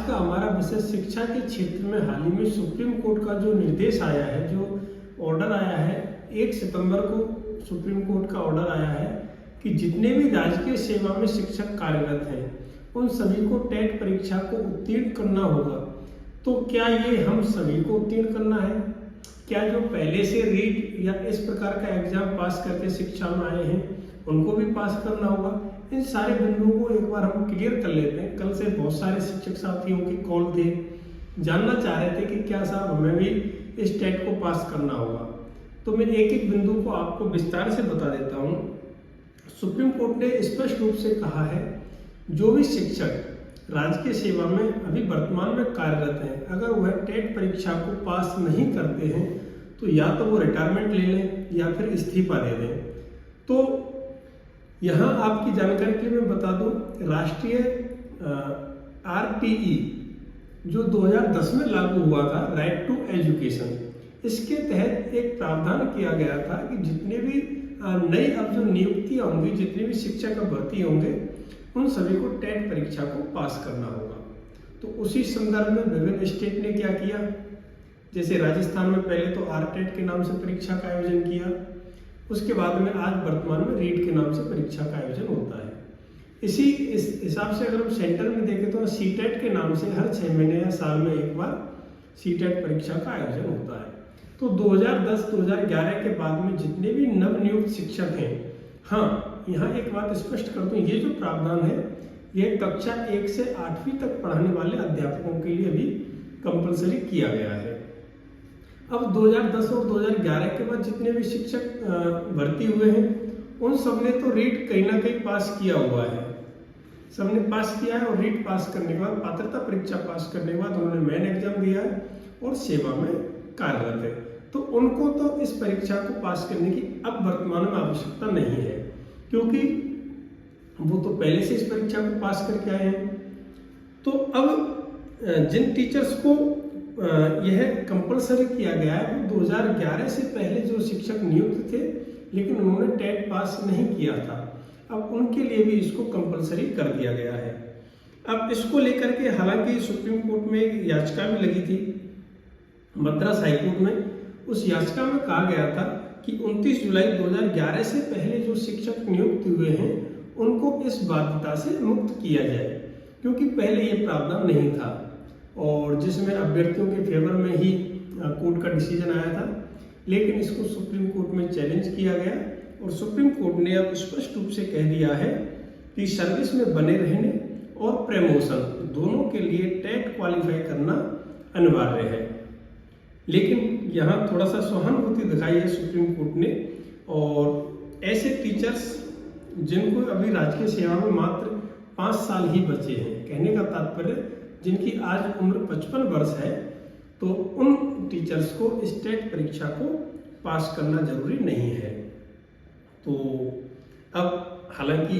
का हमारा विषय शिक्षा के क्षेत्र में हाल ही में सुप्रीम कोर्ट का जो निर्देश आया है, जो ऑर्डर आया है 1 सितंबर को सुप्रीम कोर्ट का ऑर्डर आया है कि जितने भी राजकीय सेवा में शिक्षक कार्यरत हैं उन सभी को टेट परीक्षा को उत्तीर्ण करना होगा। तो क्या ये हम सभी को उत्तीर्ण करना है? क्या जो पहले से रीट या इस प्रकार का एग्जाम पास करके शिक्षा में आए हैं उनको भी पास करना होगा? इन सारे बिंदुओं को एक बार हम क्लियर कर लेते हैं। कल से बहुत सारे शिक्षक साथियों के कॉल थे, जानना चाह रहे थे कि क्या साहब हमें भी इस टेट को पास करना होगा। तो मैं एक एक बिंदु को आपको विस्तार से बता देता हूँ। सुप्रीम कोर्ट ने स्पष्ट रूप से कहा है जो भी शिक्षक राजकीय सेवा में अभी वर्तमान में कार्यरत हैं, अगर वह टेट परीक्षा को पास नहीं करते हैं तो या तो वो रिटायरमेंट ले लें या फिर इस्तीफा दे दें। तो यहाँ आपकी जानकारी के लिए मैं बता दूं, राष्ट्रीय RTE जो 2010 में लागू हुआ था, राइट टू एजुकेशन, इसके तहत एक प्रावधान किया गया था कि जितने भी नई अब जो नियुक्तियां होंगी, जितने भी शिक्षक अब भर्ती होंगे उन सभी को टेट परीक्षा को पास करना होगा। तो उसी संदर्भ में विभिन्न स्टेट ने क्या किया, जैसे राजस्थान में पहले तो RTET के नाम से परीक्षा का आयोजन किया, उसके बाद में आज वर्तमान में रीट के नाम से परीक्षा का आयोजन होता है। इस हिसाब से अगर हम सेंटर में देखें तो CTET के नाम से हर 6 महीने या साल में एक बार CTET परीक्षा का आयोजन होता है। तो 2010-2011 के बाद में जितने भी नवनियुक्त शिक्षक हैं, हाँ यहाँ एक बात स्पष्ट कर दूं, ये जो प्रावधान है ये कक्षा 1 से 8वीं तक पढ़ाने वाले अध्यापकों के लिए भी कंपलसरी किया गया है। अब 2010 और 2011 के बाद जितने भी शिक्षक भर्ती हुए हैं उन सब ने तो रीट कहीं ना कहीं पास किया हुआ है, सबने पास किया है। और रीट पास करने के बाद, पात्रता परीक्षा पास करने के बाद उन्होंने मेन एग्जाम दिया है और सेवा में कार्यरत है, तो उनको तो इस परीक्षा को पास करने की अब वर्तमान में आवश्यकता नहीं है, क्योंकि वो तो पहले से इस परीक्षा को पास करके आए हैं। तो अब जिन टीचर्स को यह कंपलसरी किया गया है वो 2011 से पहले जो शिक्षक नियुक्त थे लेकिन उन्होंने टेट पास नहीं किया था, अब उनके लिए भी इसको कंपलसरी कर दिया गया है। अब इसको लेकर के हालांकि सुप्रीम कोर्ट में एक याचिका भी लगी थी, मद्रास हाईकोर्ट में, उस याचिका में कहा गया था कि 29 जुलाई 2011 से पहले जो शिक्षक नियुक्त हुए हैं उनको इस बाध्यता से मुक्त किया जाए, क्योंकि पहले ये प्रावधान नहीं था और जिसमें अभ्यर्थियों के फेवर में ही कोर्ट का डिसीजन आया था। लेकिन इसको सुप्रीम कोर्ट में चैलेंज किया गया और सुप्रीम कोर्ट ने अब स्पष्ट रूप से कह दिया है कि सर्विस में बने रहने और प्रमोशन दोनों के लिए टेट क्वालिफाई करना अनिवार्य है। लेकिन यहाँ थोड़ा सा सहानुभूति दिखाई है सुप्रीम कोर्ट ने, और ऐसे टीचर्स जिनको अभी राजकीय सेवा में मात्र 5 साल ही बचे हैं, कहने का तात्पर्य जिनकी आज उम्र 55 वर्ष है, तो उन टीचर्स को टेट परीक्षा को पास करना जरूरी नहीं है। तो अब हालांकि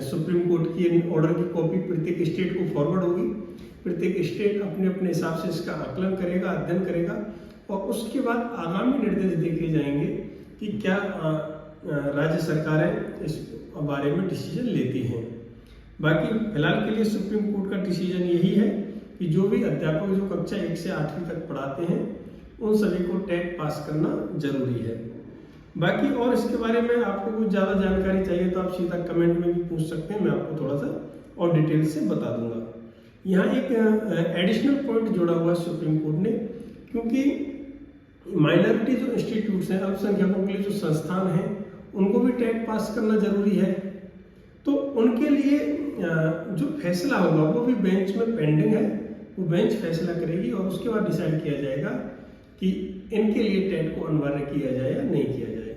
सुप्रीम कोर्ट की ऑर्डर की कॉपी प्रत्येक स्टेट को फॉरवर्ड होगी, प्रत्येक स्टेट अपने अपने हिसाब से इसका आकलन करेगा, अध्ययन करेगा और उसके बाद आगामी निर्देश देखे जाएंगे कि क्या राज्य सरकारें इस बारे में डिसीजन लेती हैं। बाकी फिलहाल के लिए सुप्रीम कोर्ट का डिसीजन यही है कि जो भी अध्यापक जो कक्षा 1 से 8वीं तक पढ़ाते हैं उन सभी को टेट पास करना जरूरी है। बाकी और इसके बारे में आपको कुछ ज़्यादा जानकारी चाहिए तो आप सीधा कमेंट में भी पूछ सकते हैं, मैं आपको थोड़ा सा और डिटेल से बता दूंगा। यहाँ एक एडिशनल पॉइंट जोड़ा हुआ है सुप्रीम कोर्ट ने, क्योंकि माइनॉरिटी जो इंस्टीट्यूट्स हैं, अल्पसंख्यकों के लिए जो संस्थान हैं, उनको भी टेट पास करना जरूरी है। तो उनके लिए जो फैसला होगा वो भी बेंच में पेंडिंग है, वो बेंच फैसला करेगी और उसके बाद डिसाइड किया जाएगा कि इनके लिए टेट को अनिवार्य किया जाए या नहीं किया जाए।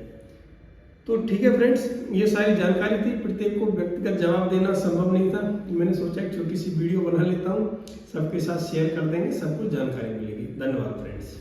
तो ठीक है फ्रेंड्स, ये सारी जानकारी थी। प्रत्येक को व्यक्तिगत जवाब देना संभव नहीं था, तो मैंने सोचा एक छोटी सी वीडियो बना लेता हूँ, सबके साथ शेयर कर देंगे, सबको जानकारी मिलेगी। धन्यवाद फ्रेंड्स।